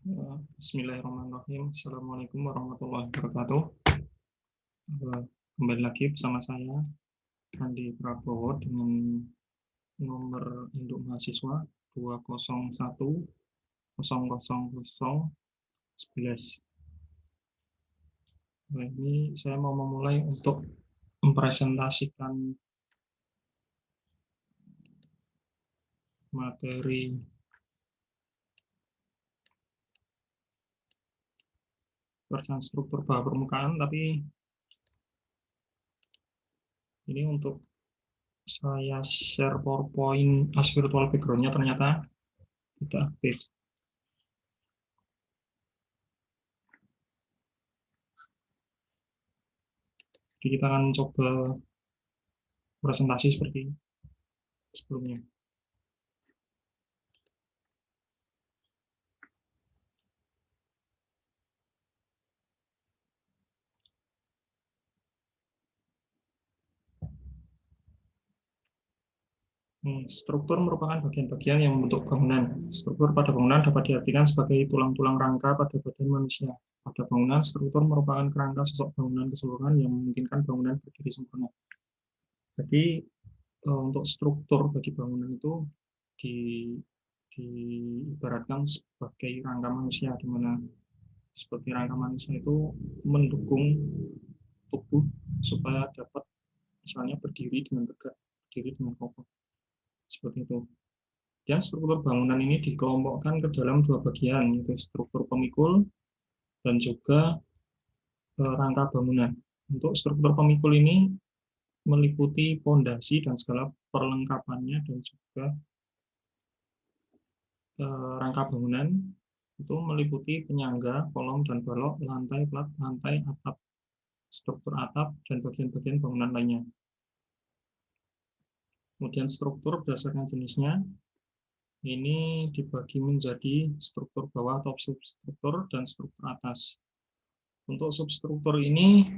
Bismillahirrahmanirrahim. Assalamualaikum warahmatullahi wabarakatuh. Kembali lagi bersama saya, Andi Prabowo, dengan nomor induk mahasiswa 201.000.11. Nah, ini saya mau memulai untuk mempresentasikan materi perencanaan struktur bawah permukaan, tapi ini untuk saya share PowerPoint as virtual background-nya ternyata tidak aktif. Jadi kita akan coba presentasi seperti sebelumnya. Struktur merupakan bagian-bagian yang membentuk bangunan. Struktur pada bangunan dapat diartikan sebagai tulang-tulang rangka pada badan manusia. Pada bangunan, struktur merupakan kerangka sosok bangunan keseluruhan yang memungkinkan bangunan berdiri sempurna. Jadi, untuk struktur bagi bangunan itu diibaratkan sebagai rangka manusia, di mana seperti rangka manusia itu mendukung tubuh supaya dapat misalnya berdiri dengan tegak, berdiri dengan kokoh. Seperti itu. Dan struktur bangunan ini dikelompokkan ke dalam dua bagian, yaitu struktur pemikul dan juga rangka bangunan. Untuk struktur pemikul ini meliputi pondasi dan segala perlengkapannya, dan juga rangka bangunan itu meliputi penyangga, kolom dan balok, lantai, plat, lantai, atap, struktur atap, dan bagian-bagian bangunan lainnya. Kemudian struktur berdasarkan jenisnya, ini dibagi menjadi struktur bawah atau substruktur dan struktur atas. Untuk substruktur ini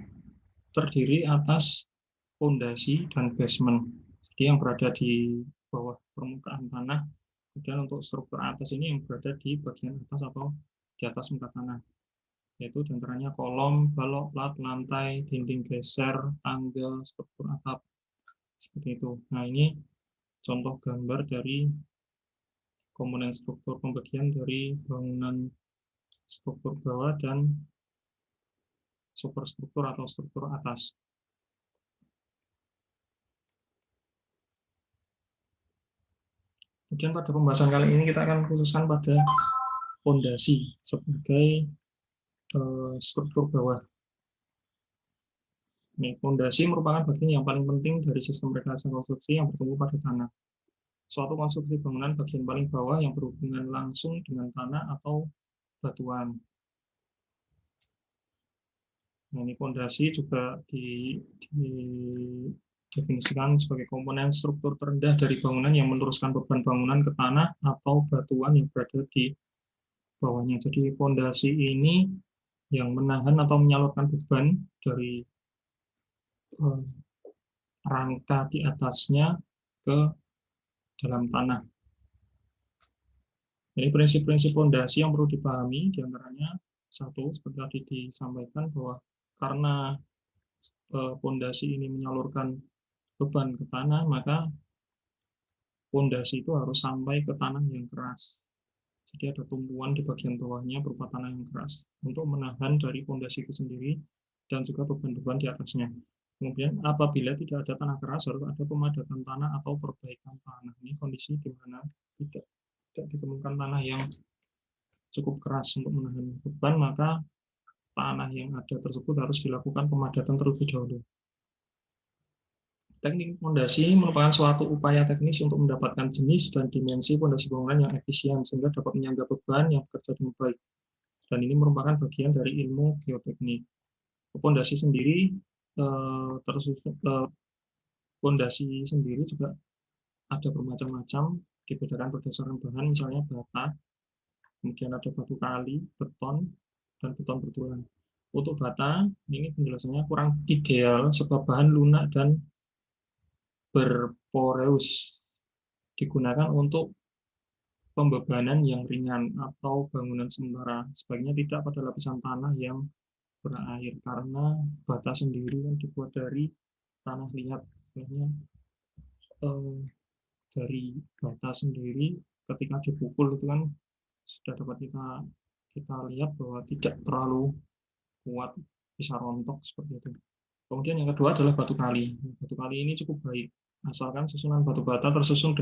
terdiri atas fondasi dan basement, jadi yang berada di bawah permukaan tanah. Kemudian untuk struktur atas ini yang berada di bagian atas atau di atas muka tanah, yaitu diantaranya kolom, balok, plat, lantai, dinding geser, tangga, struktur atap, seperti itu. Nah, ini contoh gambar dari komponen struktur pembagian dari bangunan struktur bawah dan superstruktur atau struktur atas. Kemudian pada pembahasan kali ini kita akan khususkan pada fondasi sebagai struktur bawah. Fondasi merupakan bagian yang paling penting dari sistem rekayasa konstruksi yang bertumbuh pada tanah. Suatu konstruksi bangunan bagian paling bawah yang berhubungan langsung dengan tanah atau batuan. Nah, ini fondasi juga didefinisikan sebagai komponen struktur terendah dari bangunan yang meneruskan beban bangunan ke tanah atau batuan yang berada di bawahnya. Jadi fondasi ini yang menahan atau menyalurkan beban dari rangka di atasnya ke dalam tanah. Jadi prinsip-prinsip fondasi yang perlu dipahami diantaranya satu, seperti tadi disampaikan bahwa karena fondasi ini menyalurkan beban ke tanah, maka fondasi itu harus sampai ke tanah yang keras. Jadi ada tumpuan di bagian bawahnya berupa tanah yang keras untuk menahan dari fondasi itu sendiri dan juga beban-beban di atasnya. Kemudian apabila tidak ada tanah keras, harus ada pemadatan tanah atau perbaikan tanah. Ini kondisi di mana tidak ditemukan tanah yang cukup keras untuk menahan beban, maka tanah yang ada tersebut harus dilakukan pemadatan terlebih dahulu. Teknik fondasi merupakan suatu upaya teknis untuk mendapatkan jenis dan dimensi fondasi bangunan yang efisien sehingga dapat menyangga beban yang bekerja dengan baik. Dan ini merupakan bagian dari ilmu geoteknik. Fondasi sendiri fondasi sendiri juga ada bermacam-macam, dibedakan berdasarkan bahan, misalnya bata, kemudian ada batu kali, beton, dan beton bertulang. Untuk bata, ini penjelasannya kurang ideal sebab bahan lunak dan berporeus digunakan untuk pembebanan yang ringan atau bangunan sementara. Sebaiknya tidak pada lapisan tanah yang berair karena bata sendiri kan dibuat dari tanah liat. Sebenarnya dari bata sendiri ketika dipukul itu kan sudah dapat kita lihat bahwa tidak terlalu kuat, bisa rontok seperti itu. Kemudian yang kedua adalah batu kali. Batu kali ini cukup baik, asalkan susunan batu bata tersusun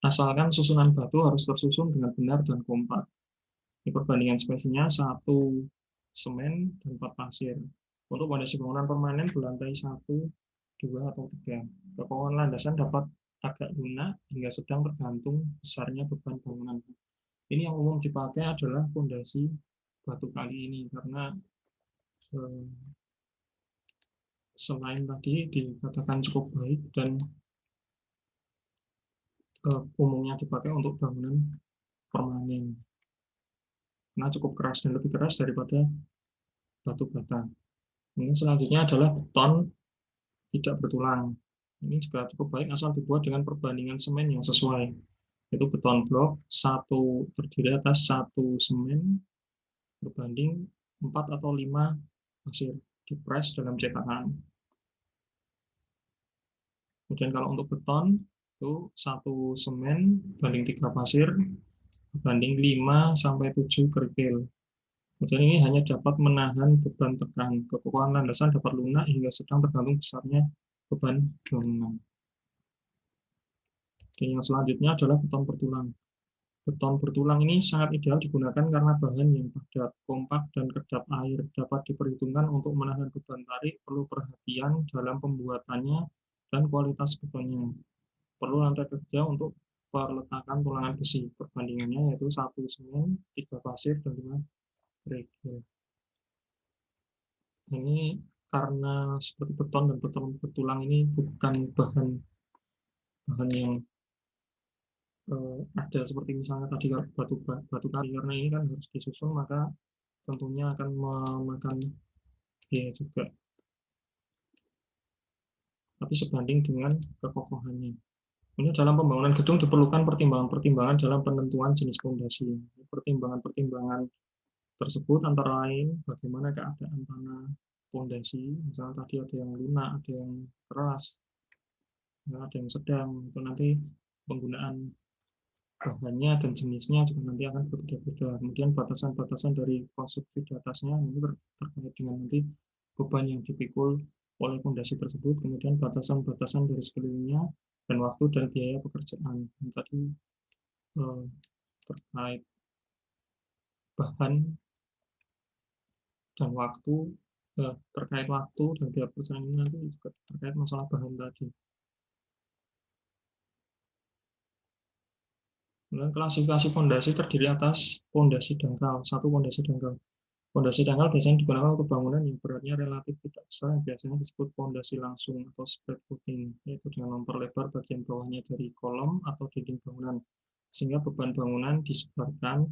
asalkan susunan batu harus tersusun dengan benar dan kompak. Di perbandingan spesiesnya 1 semen dan 4 pasir. Untuk fondasi bangunan permanen berlantai 1, 2, atau 3. Kekokohan landasan dapat agak lunak hingga sedang tergantung besarnya beban bangunan. Ini yang umum dipakai adalah fondasi batu kali ini karena selain tadi dikatakan cukup baik dan umumnya dipakai untuk bangunan permanen karena cukup keras dan lebih keras daripada batu bata. Ini selanjutnya adalah beton tidak bertulang. Ini juga cukup baik asal dibuat dengan perbandingan semen yang sesuai. Itu beton blok terdiri atas 1 semen berbanding 4 atau 5 pasir dipres dalam cetakan. Kemudian kalau untuk beton itu 1 semen banding 3 pasir banding 5 sampai 7 kerikil. Kemudian ini hanya dapat menahan beban tekan. Kekokohan landasan dapat lunak hingga sedang tergantung besarnya beban bangunan. Dan yang selanjutnya adalah beton bertulang. Beton bertulang ini sangat ideal digunakan karena bahan yang padat, kompak, dan kedap air. Dapat diperhitungkan untuk menahan beban tarik, perlu perhatian dalam pembuatannya dan kualitas betonnya. Perlu lantai kerja untuk perletakan tulangan besi. Perbandingannya yaitu 1 semen, 3 pasir, dan 5 kerikil. Ini karena seperti beton dan beton bertulang ini bukan bahan yang ada seperti misalnya tadi batu kali, karena ini kan harus disusun maka tentunya akan memakan biaya juga, tapi sebanding dengan kekokohannya. Ini dalam pembangunan gedung diperlukan pertimbangan-pertimbangan dalam penentuan jenis fondasi. Pertimbangan-pertimbangan tersebut antara lain bagaimana keadaan tanah fondasi, misalnya tadi ada yang lunak, ada yang keras, ada yang sedang, itu nanti penggunaan bahannya dan jenisnya juga nanti akan berbeda-beda. Kemudian batasan-batasan dari konstruksi di atasnya ini terkait dengan nanti beban yang dipikul oleh fondasi tersebut, kemudian batasan-batasan dari sekelilingnya, dan waktu dan biaya pekerjaan. Yang tadi terkait bahan dan waktu, terkait waktu dan biaya pekerjaan ini nanti juga terkait masalah bahan tadi. Kemudian klasifikasi fondasi terdiri atas fondasi dangkal, 1 fondasi dangkal. Fondasi dangkal biasanya digunakan untuk bangunan yang beratnya relatif tidak besar, yang biasanya disebut fondasi langsung atau spread footing, yaitu dengan memperlebar bagian bawahnya dari kolom atau dinding bangunan, sehingga beban bangunan disebarkan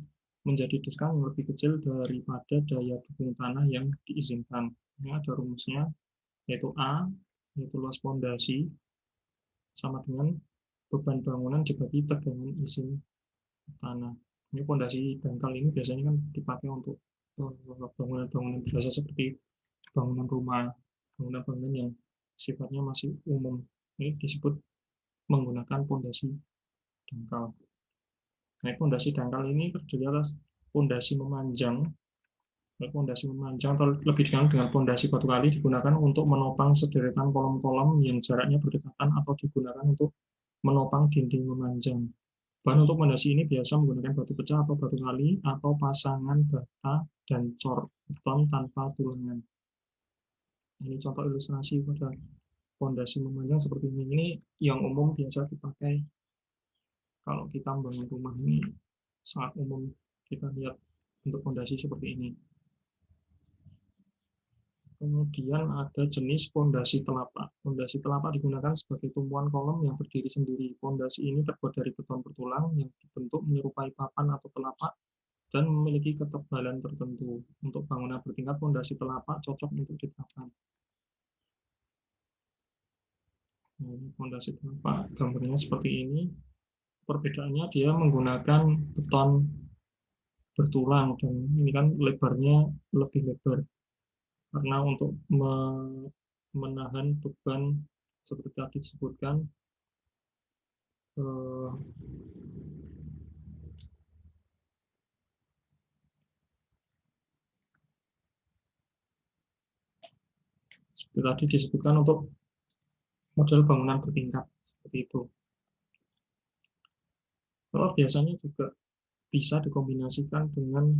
menjadi deskan yang lebih kecil daripada daya dukung tanah yang diizinkan. Ini ada rumusnya, yaitu A, yaitu luas fondasi, sama dengan beban bangunan dibagi tegangan izin tanah. Ini fondasi dangkal ini biasanya kan dipakai untuk bangunan-bangunan biasa seperti bangunan rumah, bangunan-bangunan yang sifatnya masih umum. Ini disebut menggunakan fondasi dangkal. Nah, fondasi dangkal ini terdiri atas fondasi memanjang. Fondasi memanjang atau lebih dikenal dengan fondasi batu kali digunakan untuk menopang sederetan kolom-kolom yang jaraknya berdekatan atau digunakan untuk menopang dinding memanjang. Bahan untuk fondasi ini biasa menggunakan batu pecah atau batu kali atau pasangan bata dan cor beton tanpa tulangan. Ini contoh ilustrasi pada fondasi memanjang seperti ini. Ini yang umum biasa dipakai kalau kita membangun rumah, ini sangat umum kita lihat untuk fondasi seperti ini. Kemudian ada jenis fondasi telapak. Fondasi telapak digunakan sebagai tumpuan kolom yang berdiri sendiri. Fondasi ini terbuat dari beton bertulang yang dibentuk menyerupai papan atau telapak dan memiliki ketebalan tertentu. Untuk bangunan bertingkat, fondasi telapak cocok untuk diterapkan. Fondasi telapak gambarnya seperti ini. Perbedaannya dia menggunakan beton bertulang dan ini kan lebarnya lebih lebar karena untuk menahan beban seperti tadi disebutkan eh, seperti tadi disebutkan untuk model bangunan bertingkat seperti itu. Kalau biasanya juga bisa dikombinasikan dengan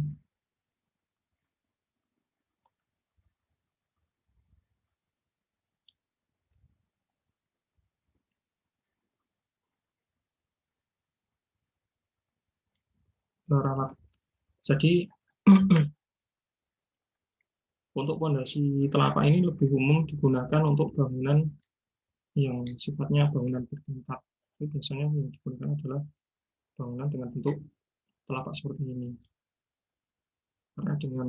ralat. Jadi untuk fondasi telapak ini lebih umum digunakan untuk bangunan yang sifatnya bangunan bertingkat. Jadi biasanya yang digunakan adalah bangunan dengan bentuk telapak seperti ini. Karena dengan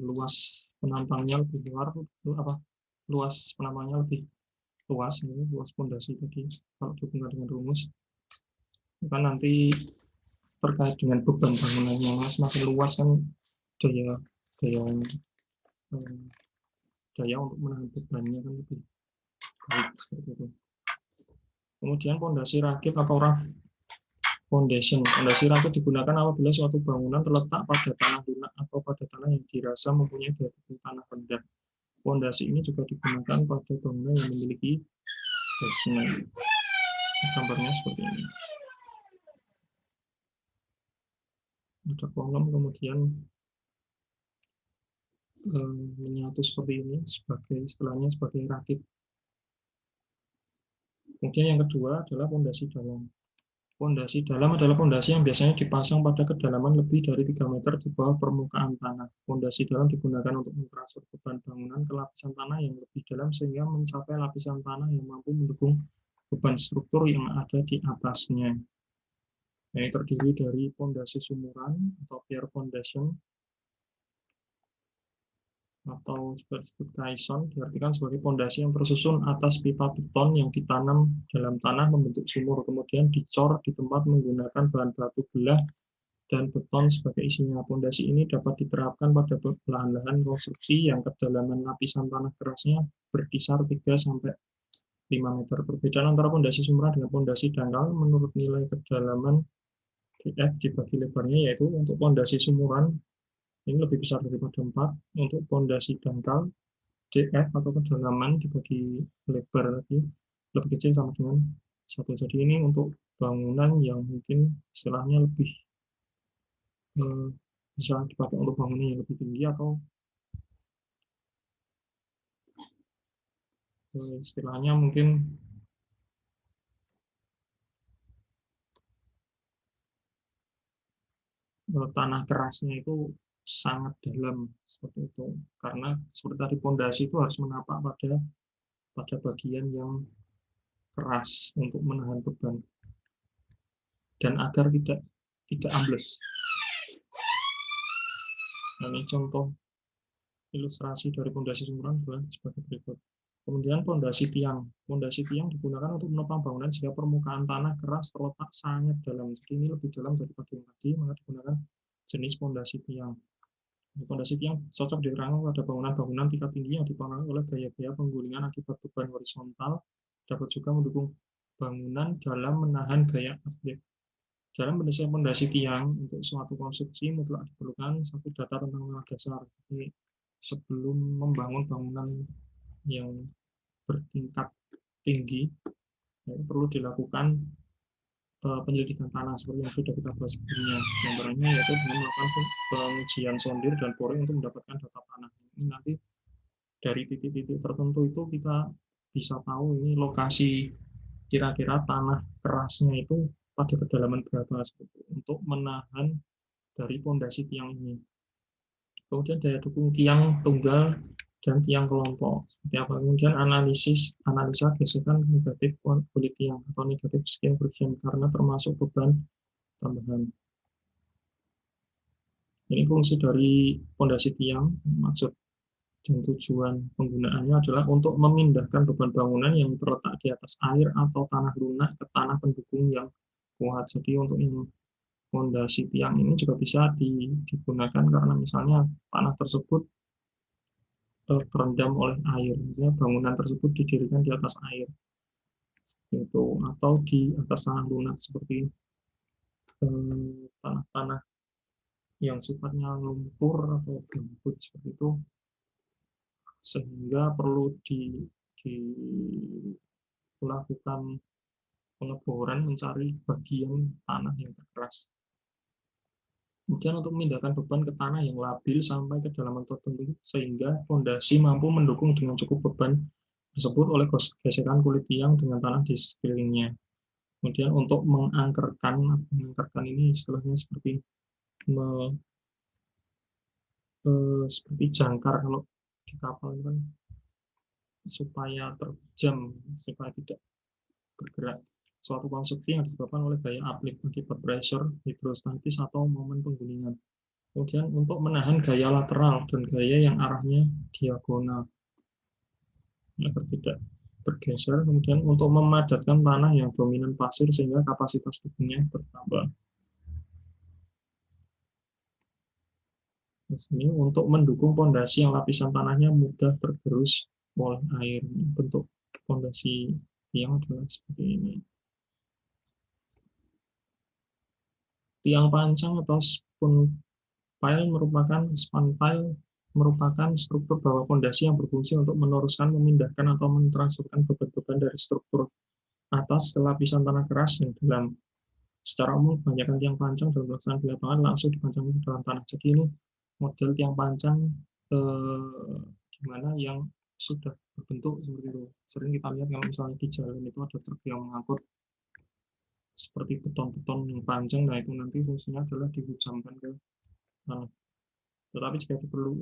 luas penampangnya lebih luar, luas penampangnya lebih luas, ini luas fondasi tadi kalau dihubungkan dengan rumus, kan nanti terkait dengan beban bangunan yang semakin luas kan daya daya eh, daya untuk menahan bebannya kan lebih baik seperti itu. Kemudian fondasi rakit atau rough foundation. Fondasi rakit digunakan apabila suatu bangunan terletak pada tanah lunak atau pada tanah yang dirasa mempunyai daya tahan tanah rendah. Fondasi ini juga digunakan pada bangunan yang memiliki basement. Gambarnya seperti ini. Ada kolom kemudian menyatu seperti ini sebagai istilahnya sebagai rakit. Kemudian yang kedua adalah fondasi dalam. Fondasi dalam adalah fondasi yang biasanya dipasang pada kedalaman lebih dari 3 meter di bawah permukaan tanah. Fondasi dalam digunakan untuk mentransfer beban bangunan ke lapisan tanah yang lebih dalam sehingga mencapai lapisan tanah yang mampu mendukung beban struktur yang ada di atasnya. Ini terdiri dari fondasi sumuran atau pier foundation atau disebut kaison, diartikan sebagai fondasi yang tersusun atas pipa beton yang ditanam dalam tanah membentuk sumur, kemudian dicor di tempat menggunakan bahan batu belah dan beton sebagai isinya. Fondasi ini dapat diterapkan pada lahan-lahan konstruksi yang kedalaman lapisan tanah kerasnya berkisar 3-5 meter. Perbedaan antara fondasi sumuran dengan fondasi dangkal menurut nilai kedalaman DF dibagi lebarnya, yaitu untuk fondasi sumuran ini lebih besar daripada 4, untuk fondasi dangkal DF atau kedalaman dibagi lebar lagi lebih kecil sama dengan 1. Jadi ini untuk bangunan yang mungkin istilahnya lebih bisa dipakai untuk bangunan yang lebih tinggi atau istilahnya mungkin tanah kerasnya itu sangat dalam seperti itu, karena seperti tadi fondasi itu harus menapak pada bagian yang keras untuk menahan beban dan agar tidak ambles. Nah, ini contoh ilustrasi dari fondasi sumuran adalah sebagai berikut. Kemudian fondasi tiang. Fondasi tiang digunakan untuk menopang bangunan jika permukaan tanah keras terletak sangat dalam. Jadi ini lebih dalam daripada yang tadi, maka digunakan jenis fondasi tiang. Fondasi tiang cocok diterangkan pada bangunan-bangunan tingkat tinggi yang dipengaruhi oleh gaya-gaya penggulingan akibat beban horizontal, dapat juga mendukung bangunan dalam menahan gaya atlet. Dalam pendesain fondasi tiang untuk suatu konstruksi mutlak diperlukan satu data tentang tanah dasar. Jadi sebelum membangun bangunan yang bertingkat tinggi, perlu dilakukan penyelidikan tanah seperti yang sudah kita bahas sebelumnya. Gambarannya yaitu dengan melakukan pengujian sondir dan boring untuk mendapatkan data tanah. Ini nanti dari titik-titik tertentu itu kita bisa tahu ini lokasi kira-kira tanah kerasnya itu pada kedalaman berapa untuk menahan dari fondasi tiang ini. Kemudian daya dukung tiang tunggal dan tiang kelompok. Seperti apa? Kemudian analisa gesekan negatif kulit tiang atau negatif skin friction karena termasuk beban tambahan. Ini fungsi dari fondasi tiang, maksud dan tujuan penggunaannya adalah untuk memindahkan beban bangunan yang terletak di atas air atau tanah lunak ke tanah pendukung yang kuat. Jadi untuk yang fondasi tiang ini juga bisa digunakan karena misalnya tanah tersebut terendam oleh air, misalnya bangunan tersebut didirikan di atas air, itu atau di atas tanah lunak seperti tanah-tanah yang sifatnya lumpur atau gambut seperti itu, sehingga perlu dilakukan pengeboran mencari bagian tanah yang terkeras. Kemudian untuk memindahkan beban ke tanah yang labil sampai kedalaman tertentu sehingga fondasi mampu mendukung dengan cukup beban tersebut oleh gesekan kulit tiang dengan tanah di sekelilingnya. Kemudian untuk mengangkerkan ini istilahnya seperti seperti jangkar kalau di kapal itu kan, supaya terjam, supaya tidak bergerak. Suatu konstruksi yang disebabkan oleh gaya uplift akibat pressure hidrostatis atau momen penggulingan. Kemudian untuk menahan gaya lateral dan gaya yang arahnya diagonal agar tidak bergeser. Kemudian untuk memadatkan tanah yang dominan pasir sehingga kapasitas tubuhnya bertambah. Ini untuk mendukung fondasi yang lapisan tanahnya mudah tergerus oleh air. Bentuk fondasi tiang adalah seperti ini. Tiang pancang atau span pile merupakan struktur bawah fondasi yang berfungsi untuk meneruskan, memindahkan, atau mentransferkan beban-beban dari struktur atas ke lapisan tanah keras yang dalam. Secara umum, kebanyakan tiang pancang dalam pelaksanaan di lapangan langsung dipancangkan ke dalam tanah. Jadi ini model tiang pancang gimana yang sudah berbentuk seperti itu. Sering kita lihat kalau misalnya di jalan itu ada truk yang mengangkut seperti beton-beton yang panjang, nah itu nanti fungsinya adalah dihujamkan ke tanah. Tetapi jika perlu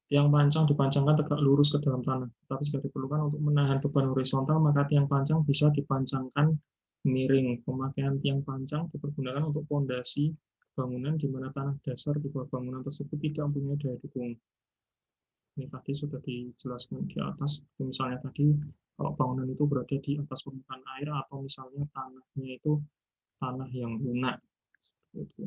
tiang pancang dipancangkan tegak lurus ke dalam tanah. Tetapi jika diperlukan untuk menahan beban horizontal, maka tiang pancang bisa dipancangkan miring. Pemakaian tiang pancang dipergunakan untuk fondasi bangunan di mana tanah dasar di bawah bangunan tersebut tidak mempunyai daya dukung. Ini tadi sudah dijelaskan di atas. Misalnya tadi kalau bangunan itu berada di atas permukaan air atau misalnya tanahnya itu tanah yang lunak. Seperti itu.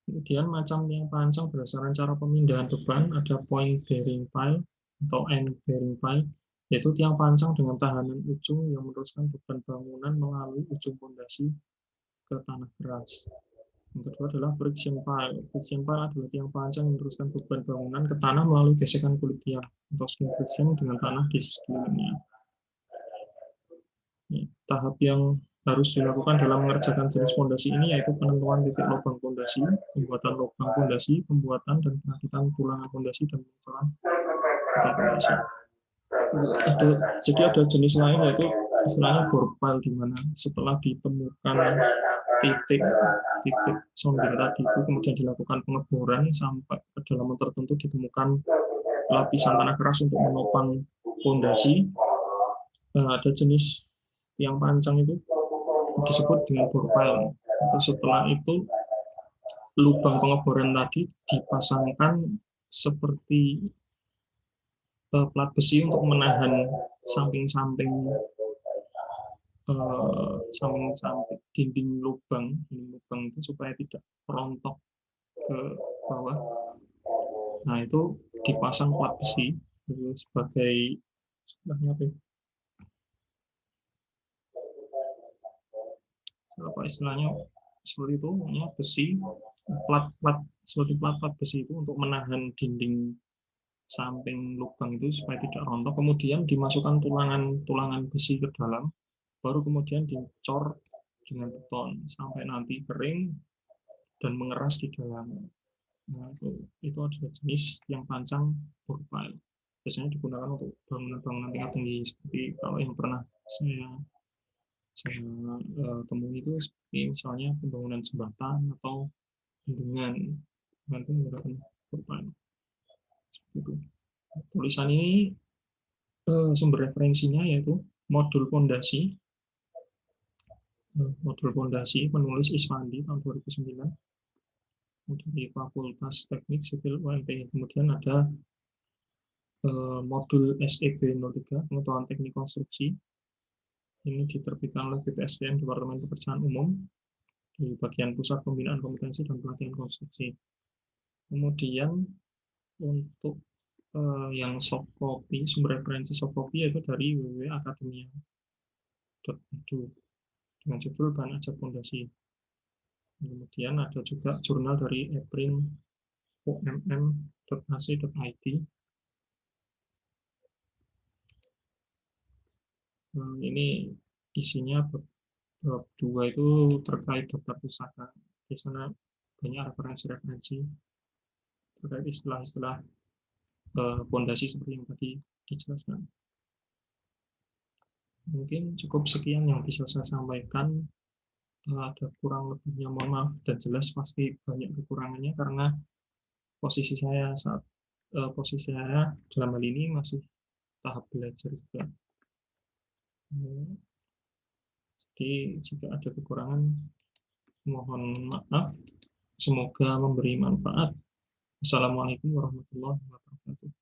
Kemudian macam tiang pancang berdasarkan cara pemindahan beban ada point bearing pile atau end bearing pile, yaitu tiang pancang dengan tahanan ujung yang meneruskan beban bangunan melalui ujung fondasi ke tanah keras. Yang kedua adalah friction pile. Friction pile adalah tiang pancang yang meneruskan beban bangunan ke tanah melalui gesekan kulit tiang atau skin friction dengan tanah di sekelilingnya. Tahap yang harus dilakukan dalam mengerjakan jenis fondasi ini yaitu penentuan titik lubang fondasi, pembuatan lubang fondasi, pembuatan dan perakitan tulangan fondasi dan pengukuran titik fondasi. Jadi ada jenis lain yaitu istilahnya bore pile, di mana setelah ditemukan titik sonder tadi itu kemudian dilakukan pengeboran sampai kedalaman tertentu ditemukan lapisan tanah keras untuk menopang fondasi. Ada jenis yang pancang itu disebut dengan bore pile. Setelah itu lubang pengeboran tadi dipasangkan seperti plat besi untuk menahan samping-samping dinding lubang itu supaya tidak rontok ke bawah. Nah itu dipasang plat besi sebagai istilahnya apa istilahnya seperti itu, besi plat seperti plat besi itu untuk menahan dinding samping lubang itu supaya tidak rontok. Kemudian dimasukkan tulangan besi ke dalam, baru kemudian dicor dengan beton sampai nanti kering dan mengeras di dalam. Nah, itu adalah jenis yang pancang bore pile. Biasanya digunakan untuk bangunan-bangunan tingkat tinggi seperti kalau yang pernah saya temui itu seperti misalnya pembangunan jembatan atau bendungan itu menggunakan bore pile. Itu. Tulisan ini sumber referensinya yaitu modul fondasi penulis Isfandi tahun 2009 dari Fakultas Teknik Sipil UNPI. Kemudian ada modul SEB 03, pengetahuan teknik konstruksi. Ini diterbitkan oleh BPSDM, Departemen Pekerjaan Umum, di bagian Pusat Pembinaan Kompetensi dan Pelatihan Konstruksi. Kemudian untuk yang soft copy, sumber referensi soft copy yaitu dari www.akademia.edu dengan judul Bahan Ajar Fondasi. Kemudian ada juga jurnal dari eprim.omm.ac.id. Ini isinya bab 2 itu terkait daftar pusaka. Di sana banyak referensi-referensi terkait istilah-istilah fondasi seperti yang tadi dijelaskan. Mungkin cukup sekian yang bisa saya sampaikan. Ada kurang lebihnya mohon maaf, dan jelas pasti banyak kekurangannya karena posisi saya dalam hal ini masih tahap belajar juga. Jadi jika ada kekurangan mohon maaf. Semoga memberi manfaat. Assalamualaikum warahmatullahi wabarakatuh.